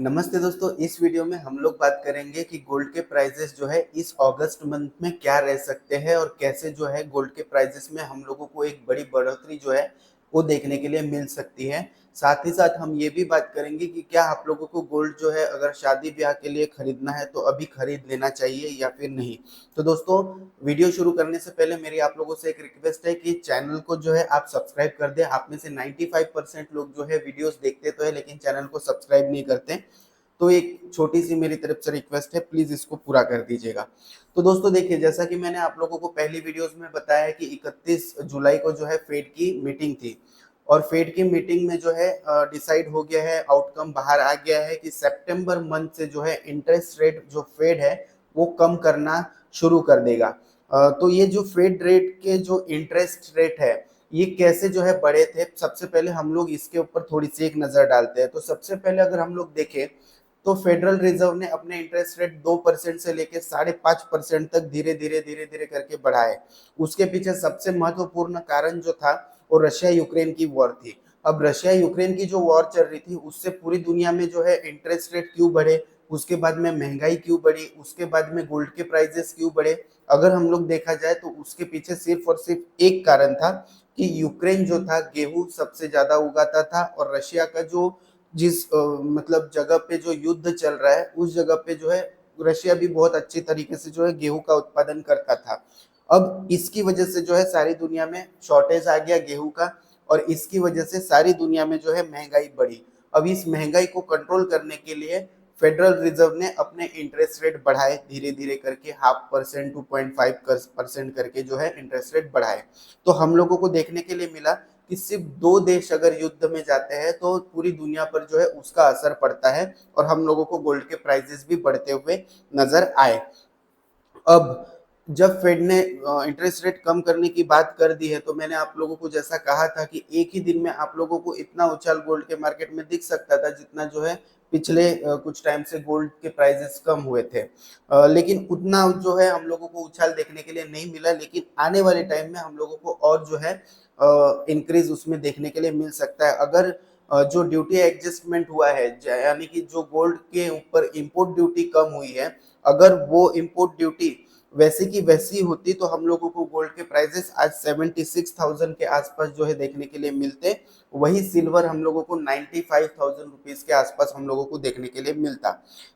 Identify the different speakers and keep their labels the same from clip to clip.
Speaker 1: नमस्ते दोस्तों, इस वीडियो में हम लोग बात करेंगे कि गोल्ड के प्राइजेस जो है इस अगस्त मंथ में क्या रह सकते हैं और कैसे जो है गोल्ड के प्राइजेस में हम लोगों को एक बड़ी बढ़ोतरी जो है वो देखने के लिए मिल सकती है। साथ ही साथ हम ये भी बात करेंगे कि क्या आप लोगों को गोल्ड जो है अगर शादी ब्याह के लिए खरीदना है तो अभी खरीद लेना चाहिए या फिर नहीं। तो दोस्तों, वीडियो शुरू करने से पहले मेरी आप लोगों से एक रिक्वेस्ट है कि चैनल को जो है आप सब्सक्राइब कर दें। आप में से 95% लोग जो है वीडियोस देखते तो है लेकिन चैनल को सब्सक्राइब नहीं करते। तो एक छोटी सी मेरी तरफ से रिक्वेस्ट है, प्लीज इसको पूरा कर दीजिएगा। तो दोस्तों देखिए, जैसा कि मैंने आप लोगों को पहली वीडियोस में बताया है कि 31 जुलाई को जो है फेड की मीटिंग थी और फेड की मीटिंग में जो है डिसाइड हो गया है, आउटकम बाहर आ गया है कि सितंबर मंथ से जो है इंटरेस्ट रेट जो फेड है वो कम करना शुरू कर देगा। तो ये जो फेड रेट के जो इंटरेस्ट रेट है ये कैसे जो है बढ़े थे, सबसे पहले हम लोग इसके ऊपर थोड़ी सी एक नजर डालते हैं। तो सबसे पहले अगर हम लोग देखें तो फेडरल रिजर्व ने अपने इंटरेस्ट रेट 2% से लेकर 5.5% तक धीरे धीरे धीरे धीरे करके बढ़ाए। उसके पीछे सबसे महत्वपूर्ण कारण जो था वो रशिया यूक्रेन की वॉर थी। अब रशिया यूक्रेन की जो वॉर चल रही थी उससे पूरी दुनिया में जो है इंटरेस्ट रेट क्यों बढ़े, उसके बाद में महंगाई क्यों बढ़ी, उसके बाद में गोल्ड के प्राइसेस क्यों बढ़े। अगर हम लोग देखा जाए तो उसके पीछे सिर्फ और सिर्फ एक कारण था कि यूक्रेन जो था गेहूं सबसे ज्यादा उगाता था और रशिया का जो जिस मतलब जगह पे जो युद्ध चल रहा है उस जगह पे जो है रशिया भी बहुत अच्छी तरीके से जो है गेहूं का उत्पादन करता था। अब इसकी वजह से जो है सारी दुनिया में शॉर्टेज आ गया गेहूं का और इसकी वजह से सारी दुनिया में जो है महंगाई बढ़ी। अब इस महंगाई को कंट्रोल करने के लिए फेडरल रिजर्व ने अपने इंटरेस्ट रेट बढ़ाए, धीरे धीरे करके 0.5% 2.5% करके जो है इंटरेस्ट रेट बढ़ाए। तो हम लोगों को देखने के लिए मिला कि सिर्फ दो देश अगर युद्ध में जाते हैं तो पूरी दुनिया पर जो है उसका असर पड़ता है और हम लोगों को गोल्ड के प्राइसेस भी बढ़ते हुए नजर आए। अब जब फेड ने इंटरेस्ट रेट कम करने की बात कर दी है तो मैंने आप लोगों को जैसा कहा था कि एक ही दिन में आप लोगों को इतना उछाल गोल्ड के मार्केट में दिख सकता था जितना जो है पिछले कुछ टाइम से गोल्ड के प्राइसेस कम हुए थे। लेकिन उतना जो है हम लोगों को उछाल देखने के लिए नहीं मिला, लेकिन आने वाले टाइम में हम लोगों को और जो है इंक्रीज उसमें देखने के लिए मिल सकता है। अगर जो ड्यूटी एडजस्टमेंट हुआ है यानी कि जो गोल्ड के ऊपर इंपोर्ट ड्यूटी कम हुई है, अगर वो इंपोर्ट ड्यूटी वैसी की वैसी होती तो हम लोगों को गोल्ड के प्राइसेस आज 76,000 के आसपास जो है देखने के लिए मिलते। वही सिल्वर हम लोगों को 95,000 रुपीज के आसपास हम लोगों को देखने के लिए मिलता।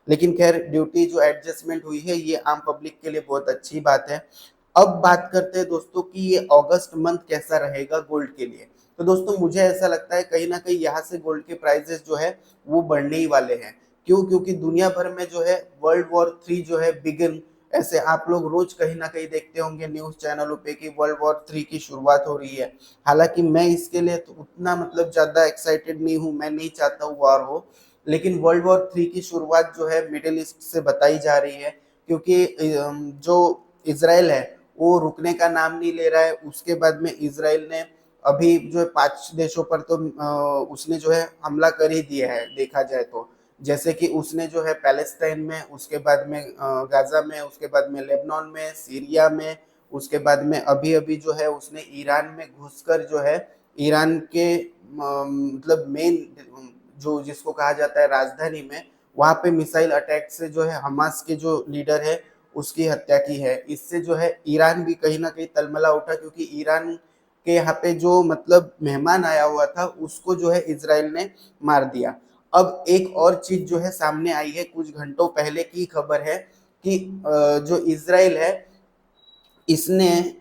Speaker 1: लेकिन खैर, ड्यूटी जो एडजस्टमेंट हुई है ये आम पब्लिक के लिए बहुत अच्छी बात है। अब बात करते हैं दोस्तों कि ये अगस्त मंथ कैसा रहेगा गोल्ड के लिए। तो दोस्तों, मुझे ऐसा लगता है कहीं ना कहीं यहाँ से गोल्ड के प्राइसेस जो है वो बढ़ने ही वाले हैं। क्यों? क्योंकि दुनिया भर में जो है वर्ल्ड वॉर 3 जो है बिगिन, ऐसे आप लोग रोज कहीं ना कहीं देखते होंगे न्यूज चैनलों पे कि वर्ल्ड वॉर 3 की शुरुआत हो रही है। हालांकि मैं इसके लिए तो उतना मतलब ज्यादा एक्साइटेड नहीं हूँ, मैं नहीं चाहता हूँ वॉर हो। लेकिन वर्ल्ड वॉर 3 की शुरुआत जो है मिडिल ईस्ट से बताई जा रही है, क्योंकि जो इसराइल है वो रुकने का नाम नहीं ले रहा है। उसके बाद में इसराइल ने अभी जो है 5 देशों पर तो उसने जो है हमला कर ही दिया है देखा जाए तो। जैसे कि उसने जो है पैलेस्टाइन में, उसके बाद में गाजा में, उसके बाद में लेबनान में, सीरिया में, उसके बाद में अभी अभी जो है उसने ईरान में घुसकर जो है ईरान के मतलब मेन जो जिसको कहा जाता है राजधानी में, वहां पे मिसाइल अटैक से जो है हमास के जो लीडर है उसकी हत्या की है। इससे जो है ईरान भी कहीं ना कहीं तलमला उठा, क्योंकि ईरान के यहाँ पे जो मतलब मेहमान आया हुआ था उसको जो है इसराइल ने मार दिया। अब एक और चीज जो है सामने आई है, कुछ घंटों पहले की खबर है कि जो इसराइल है इसने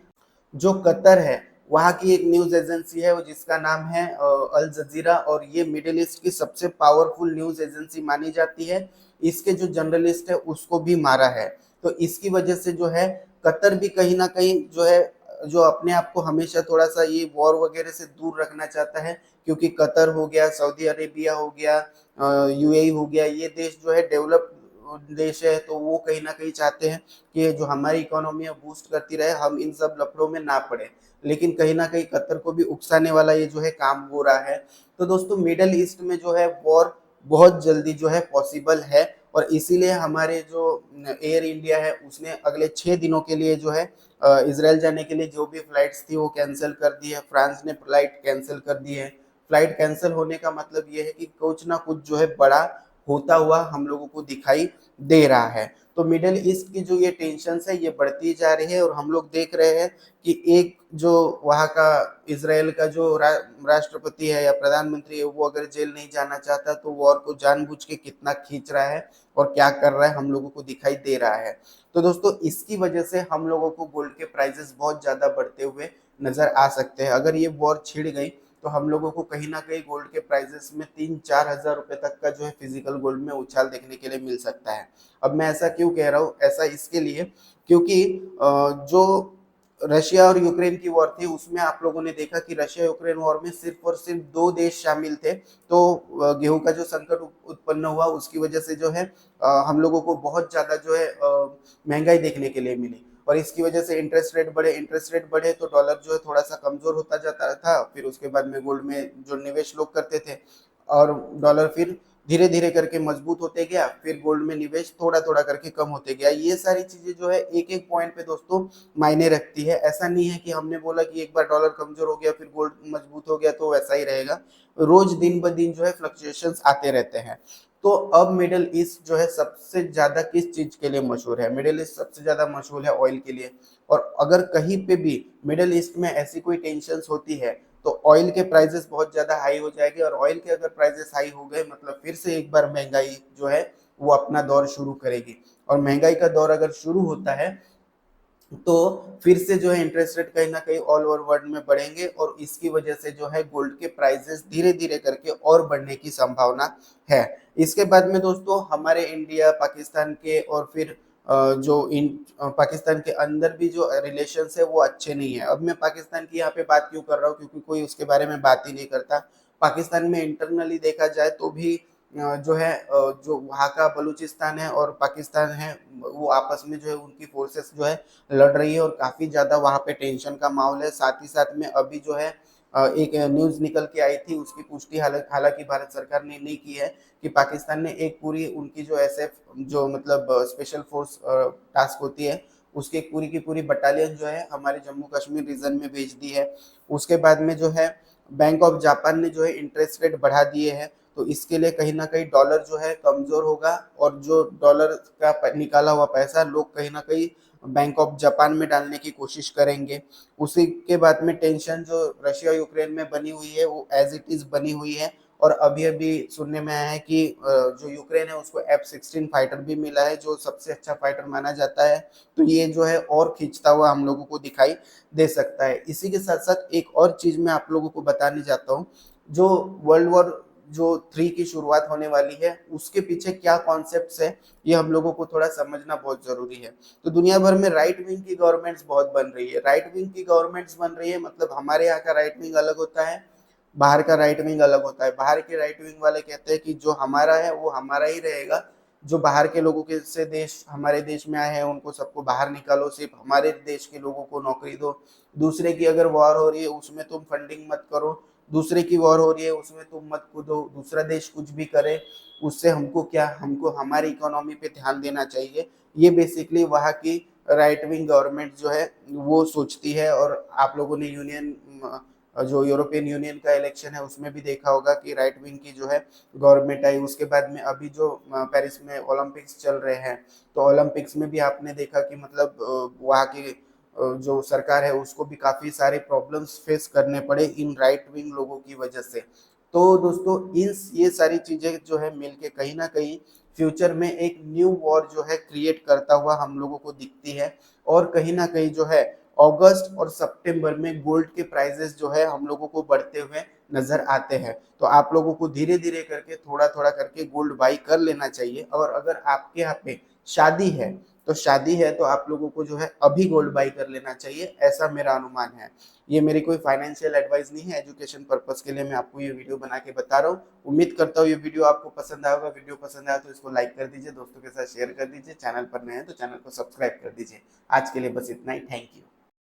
Speaker 1: जो कतर है वहाँ की एक न्यूज एजेंसी है वो जिसका नाम है अल जजीरा, और ये मिडिल ईस्ट की सबसे पावरफुल न्यूज एजेंसी मानी जाती है। इसके जो जर्नलिस्ट है उसको भी मारा है। तो इसकी वजह से जो है कतर भी कहीं ना कहीं जो है जो अपने आप को हमेशा थोड़ा सा ये वॉर वगैरह से दूर रखना चाहता है, क्योंकि कतर हो गया, सऊदी अरेबिया हो गया, यूएई हो गया, ये देश जो है डेवलप देश है। तो वो कहीं ना कहीं चाहते हैं कि जो हमारी इकोनॉमी है बूस्ट करती रहे, हम इन सब लफड़ों में ना पड़े। लेकिन कहीं ना कहीं कतर को भी उकसाने वाला ये जो है काम हो रहा है। तो दोस्तों, मिडल ईस्ट में जो है वॉर बहुत जल्दी जो है पॉसिबल है, और इसीलिए हमारे जो एयर इंडिया है उसने अगले 6 दिनों के लिए जो है इसराइल जाने के लिए जो भी फ्लाइट्स थी वो कैंसिल कर दी है। फ्रांस ने फ्लाइट कैंसिल कर दी है। फ्लाइट कैंसिल होने का मतलब ये है कि कुछ ना कुछ जो है बड़ा होता हुआ हम लोगों को दिखाई दे रहा है। तो मिडिल ईस्ट की जो ये टेंशन्स है ये बढ़ती जा रही है और हम लोग देख रहे हैं कि एक जो वहाँ का इजराइल का जो राष्ट्रपति है या प्रधानमंत्री है वो अगर जेल नहीं जाना चाहता तो वॉर को जानबूझ के कितना खींच रहा है और क्या कर रहा है हम लोगों को दिखाई दे रहा है। तो दोस्तों इसकी वजह से हम लोगों को गोल्ड के प्राइसेस बहुत ज्यादा बढ़ते हुए नजर आ सकते हैं। अगर ये वॉर छिड़ गई तो हम लोगों को कहीं ना कहीं गोल्ड के प्राइसेस में 3-4 हज़ार रुपए तक का जो है फिजिकल गोल्ड में उछाल देखने के लिए मिल सकता है। अब मैं ऐसा क्यों कह रहा हूँ, ऐसा इसके लिए क्योंकि जो रशिया और यूक्रेन की वॉर थी उसमें आप लोगों ने देखा कि रशिया यूक्रेन वॉर में सिर्फ और सिर्फ 2 देश शामिल थे। तो गेहूं का जो संकट उत्पन्न हुआ उसकी वजह से जो है हम लोगों को बहुत ज्यादा जो है महंगाई देखने के लिए मिली और इसकी वजह से इंटरेस्ट रेट बढ़े तो डॉलर जो है थोड़ा सा कमजोर होता जाता था। फिर उसके बाद में गोल्ड में जो निवेश लोग करते थे और डॉलर फिर धीरे धीरे करके मजबूत होते गया, फिर गोल्ड में निवेश थोड़ा थोड़ा करके कम होते गया। ये सारी चीजें जो है एक एक पॉइंट पे दोस्तों मायने रखती है। ऐसा नहीं है कि हमने बोला कि एक बार डॉलर कमजोर हो गया फिर गोल्ड मजबूत हो गया तो वैसा ही रहेगा। रोज दिन ब दिन जो है फ्लक्चुएशंस आते रहते हैं। तो अब मिडिल ईस्ट जो है सबसे ज्यादा किस चीज के लिए मशहूर है? मिडिल ईस्ट सबसे ज्यादा मशहूर है ऑयल के लिए। और अगर कहीं पे भी मिडिल ईस्ट में ऐसी कोई टेंशन्स होती है तो ऑयल के प्राइसेस बहुत ज्यादा हाई हो जाएंगे और ऑयल के अगर प्राइसेस हाई हो गए मतलब फिर से एक बार महंगाई जो है वो अपना दौर शुरू करेगी। और महंगाई का दौर अगर शुरू होता है तो फिर से जो है इंटरेस्ट रेट कहीं ना कहीं ऑल ओवर वर्ल्ड में बढ़ेंगे और इसकी वजह से जो है गोल्ड के प्राइसेस धीरे धीरे करके और बढ़ने की संभावना है। इसके बाद में दोस्तों हमारे इंडिया पाकिस्तान के और फिर पाकिस्तान के अंदर भी जो रिलेशंस है वो अच्छे नहीं है। अब मैं पाकिस्तान की यहाँ पे बात क्यों कर रहा हूँ क्योंकि कोई उसके बारे में बात ही नहीं करता। पाकिस्तान में इंटरनली देखा जाए तो भी जो है जो वहाँ का बलूचिस्तान है और पाकिस्तान है वो आपस में जो है उनकी फोर्सेस जो है लड़ रही है और काफी ज्यादा वहां पे टेंशन का माहौल है। साथ ही साथ में अभी जो है एक न्यूज निकल के आई थी उसकी पुष्टि हालांकि भारत सरकार ने नहीं की है कि पाकिस्तान ने एक पूरी उनकी जो एसएफ जो मतलब स्पेशल फोर्स टास्क होती है उसकी एक पूरी की पूरी बटालियन जो है हमारे जम्मू कश्मीर रीजन में भेज दी है। उसके बाद में जो है बैंक ऑफ जापान ने जो है इंटरेस्ट रेट बढ़ा दिए हैं। तो इसके लिए कहीं ना कहीं डॉलर जो है कमजोर होगा और जो डॉलर का निकाला हुआ पैसा लोग कहीं ना कहीं बैंक ऑफ जापान में डालने की कोशिश करेंगे। उसी के बाद में टेंशन जो रशिया यूक्रेन में बनी हुई है वो एज इट इज बनी हुई है। और अभी अभी सुनने में आया है कि जो यूक्रेन है उसको F-16 फाइटर भी मिला है जो सबसे अच्छा फाइटर माना जाता है। तो ये जो है और खींचता हुआ हम लोगों को दिखाई दे सकता है। इसी के साथ साथ एक और चीज मैं आप लोगों को बताने जाता हूँ। जो वर्ल्ड वॉर जो 3 की शुरुआत होने वाली है उसके पीछे क्या कॉन्सेप्ट्स है ये हम लोगों को थोड़ा समझना बहुत जरूरी है। तो दुनिया भर में राइट विंग की गवर्नमेंट्स बहुत बन रही है। राइट विंग की गवर्नमेंट्स बन रही है मतलब हमारे यहाँ का राइट विंग अलग होता है, बाहर का राइट विंग अलग होता है। बाहर के राइट विंग वाले कहते हैं कि जो हमारा है वो हमारा ही रहेगा, जो बाहर के लोगों के से देश हमारे देश में आए हैं उनको सबको बाहर निकालो, सिर्फ हमारे देश के लोगों को नौकरी दो। दूसरे की अगर वॉर हो रही है उसमें तुम फंडिंग मत करो, दूसरे की वॉर हो रही है उसमें तुम मत कूदो, दूसरा देश कुछ भी करे उससे हमको क्या, हमको हमारी इकोनॉमी पे ध्यान देना चाहिए। ये बेसिकली वहाँ की राइट विंग गवर्नमेंट जो है वो सोचती है। और आप लोगों ने यूनियन जो यूरोपियन यूनियन का इलेक्शन है उसमें भी देखा होगा कि राइट विंग की जो है गवर्नमेंट आई। उसके बाद में अभी जो पेरिस में ओलंपिक्स चल रहे हैं तो ओलंपिक्स में भी आपने देखा कि मतलब वहाँ की जो सरकार है उसको भी काफी सारे प्रॉब्लम्स फेस करने पड़े इन राइट विंग लोगों की वजह से। तो दोस्तों इन ये सारी चीजें जो है मिलके कहीं ना कहीं फ्यूचर में एक न्यू वॉर जो है क्रिएट करता हुआ हम लोगों को दिखती है। और कहीं ना कहीं जो है अगस्त और सितंबर में गोल्ड के प्राइसेस जो है हम लोगों को बढ़ते हुए नजर आते हैं। तो आप लोगों को धीरे धीरे करके थोड़ा थोड़ा करके गोल्ड बाई कर लेना चाहिए। और अगर आपके यहाँ पे शादी है तो आप लोगों को जो है अभी गोल्ड बाई कर लेना चाहिए, ऐसा मेरा अनुमान है। ये मेरी कोई फाइनेंशियल एडवाइस नहीं है, एजुकेशन पर्पस के लिए मैं आपको ये वीडियो बना के बता रहा हूँ। उम्मीद करता हूँ ये वीडियो आपको पसंद आएगा। वीडियो पसंद आया तो इसको लाइक कर दीजिए, दोस्तों के साथ शेयर कर दीजिए, चैनल पर नए हैं तो चैनल को सब्सक्राइब कर दीजिए। आज के लिए बस इतना ही, थैंक यू।